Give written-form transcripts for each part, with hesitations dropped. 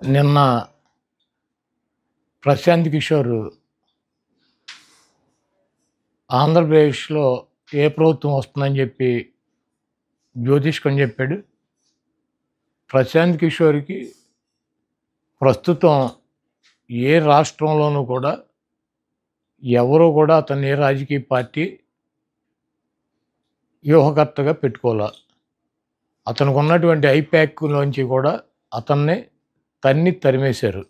నిన్న ప్రశాంత్ కిషోర్ ఆంధ్రప్రదేశ్లో ఏ ప్రభుత్వం వస్తుందని చెప్పి జ్యోతిష్కని చెప్పాడు. ప్రశాంత్ కిషోర్కి ప్రస్తుతం ఏ రాష్ట్రంలోనూ కూడా ఎవరు కూడా అతన్ని ఏ రాజకీయ పార్టీ వ్యూహకర్తగా పెట్టుకోలే. అతనికి ఉన్నటువంటి ఐప్యాక్లోంచి కూడా అతన్ని తరిమేశారు.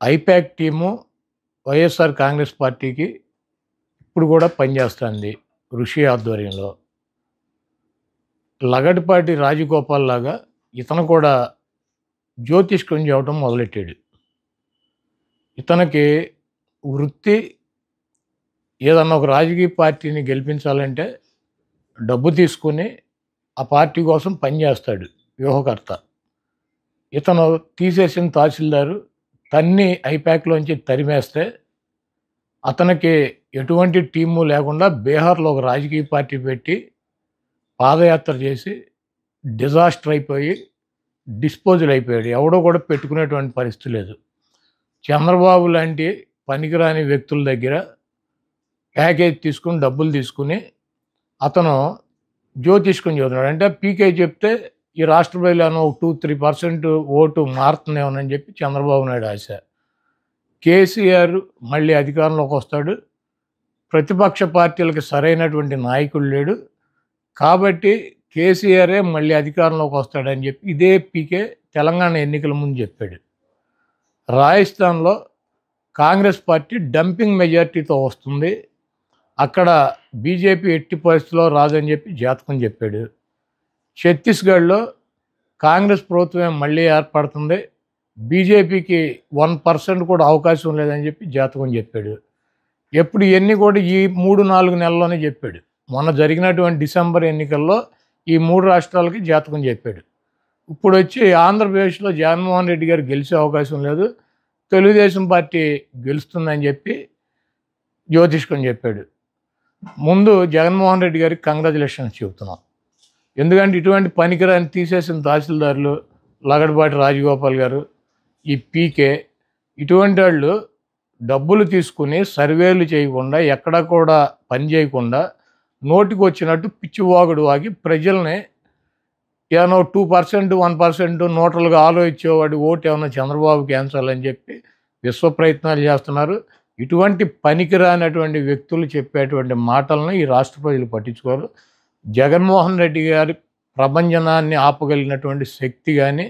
ఐప్యాక్ టీము వైఎస్ఆర్ కాంగ్రెస్ పార్టీకి ఇప్పుడు కూడా పనిచేస్తుంది ఋషి ఆధ్వర్యంలో. లగడపాటి రాజగోపాల్ లాగా ఇతను కూడా జ్యోతిష్కం చేయడం మొదలెట్టాడు. ఇతనికి వృత్తి ఏదన్నా ఒక రాజకీయ పార్టీని గెలిపించాలంటే డబ్బు తీసుకుని ఆ పార్టీ కోసం పనిచేస్తాడు వ్యూహకర్త. ఇతను తీసేసిన తహసీల్దారు ఐప్యాక్లోంచి తరిమేస్తే అతనికి ఎటువంటి టీము లేకుండా బీహార్లో ఒక రాజకీయ పార్టీ పెట్టి పాదయాత్ర చేసి డిజాస్టర్ అయిపోయి డిస్పోజల్ అయిపోయాడు. ఎవడో కూడా పెట్టుకునేటువంటి పరిస్థితి లేదు. చంద్రబాబు లాంటి పనికిరాని వ్యక్తుల దగ్గర ప్యాకేజ్ తీసుకుని డబ్బులు తీసుకుని అతను జ్యోతిష్కం చదువుతున్నాడు. అంటే పీకే చెప్తే ఈ రాష్ట్ర ప్రజలను 2-3% ఓటు మారుతుందేమోనని చెప్పి చంద్రబాబు నాయుడు ఆశ. కేసీఆర్ మళ్ళీ అధికారంలోకి వస్తాడు, ప్రతిపక్ష పార్టీలకు సరైనటువంటి నాయకుడు లేడు కాబట్టి కేసీఆరే మళ్ళీ అధికారంలోకి వస్తాడని చెప్పి ఇదే పీకే తెలంగాణ ఎన్నికల ముందు చెప్పాడు. రాజస్థాన్లో కాంగ్రెస్ పార్టీ డంపింగ్ మెజార్టీతో వస్తుంది, అక్కడ బీజేపీ ఎట్టి పరిస్థితిలో రాదని చెప్పి జాతకం చెప్పాడు. ఛత్తీస్గఢ్లో కాంగ్రెస్ ప్రభుత్వం మళ్ళీ ఏర్పడుతుంది, బీజేపీకి 1% కూడా అవకాశం లేదని చెప్పి జాతకం చెప్పాడు. ఎప్పుడు ఇవన్నీ కూడా ఈ 3-4 నెలల్లోనే చెప్పాడు. మొన్న జరిగినటువంటి డిసెంబర్ ఎన్నికల్లో ఈ 3 రాష్ట్రాలకి జాతకం చెప్పాడు. ఇప్పుడు వచ్చి ఆంధ్రప్రదేశ్లో జగన్మోహన్ రెడ్డి గారు గెలిచే అవకాశం లేదు, తెలుగుదేశం పార్టీ గెలుస్తుందని చెప్పి జ్యోతిష్కం చెప్పాడు. ముందు జగన్మోహన్ రెడ్డి గారికి కంగ్రాచులేషన్స్ చెబుతున్నాం. ఎందుకంటే ఇటువంటి పనికిరాని తీసేసిన తహసీల్దారులు లగడపాటి రాజగోపాల్ గారు, ఈ పీకే, ఇటువంటి వాళ్ళు డబ్బులు తీసుకుని సర్వేలు చేయకుండా ఎక్కడా కూడా పని చేయకుండా నోటికి వచ్చినట్టు పిచ్చివాగుడు వాగి ప్రజల్ని ఏమన్నా 2%, 1% నోటలుగా ఆలోచించేవాడు ఓటు ఏమన్నా చంద్రబాబుకి వేయించాలని చెప్పి విశ్వ ప్రయత్నాలు చేస్తున్నారు. ఇటువంటి పనికిరానటువంటి వ్యక్తులు చెప్పేటువంటి మాటలను ఈ రాష్ట్ర ప్రజలు పట్టించుకోరు. జగన్మోహన్ రెడ్డి గారి ప్రభంజనాన్ని ఆపగలిగినటువంటి శక్తి కానీ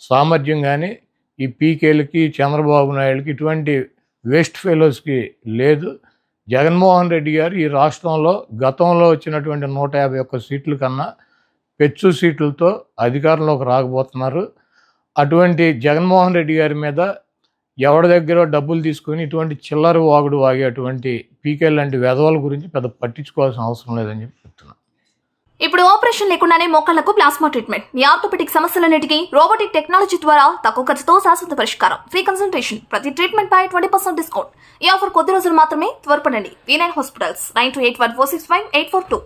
సామర్థ్యం కానీ ఈ పీకేలకి చంద్రబాబు నాయుడుకి ఇటువంటి వేస్ట్ ఫెలోస్కి లేదు. జగన్మోహన్ రెడ్డి గారు ఈ రాష్ట్రంలో గతంలో వచ్చినటువంటి 151 సీట్ల కన్నా పెచ్చు సీట్లతో అధికారంలోకి రాకపోతున్నారు. అటువంటి జగన్మోహన్ రెడ్డి గారి మీద ఎవరి దగ్గర డబ్బులు తీసుకొని ఇటువంటి చిల్లర వాగుడు వాగేటువంటి పీకే లాంటి వెధవల గురించి పెద్ద పట్టించుకోవాల్సిన అవసరం లేదని చెప్పి చెప్తున్నాను. ఇప్పుడు ఆపరేషన్ లేకుండానే మోకాళ్లకు ప్లాస్మా ట్రీట్మెంట్, మీ ఆర్థోపెటిక్ సమస్యలన్నిటికీ రోబోటిక్ టెక్నాలజీ ద్వారా తక్కువ ఖర్చుతో శాశ్వత పరిష్కారం, ఫ్రీ కన్సల్టేషన్, ప్రతి ట్రీట్మెంట్ పై 20% డిస్కౌంట్. ఈ ఆఫర్ కొద్ది రోజులు మాత్రమే, త్వరపడండి. V9 hospitals 9281465842.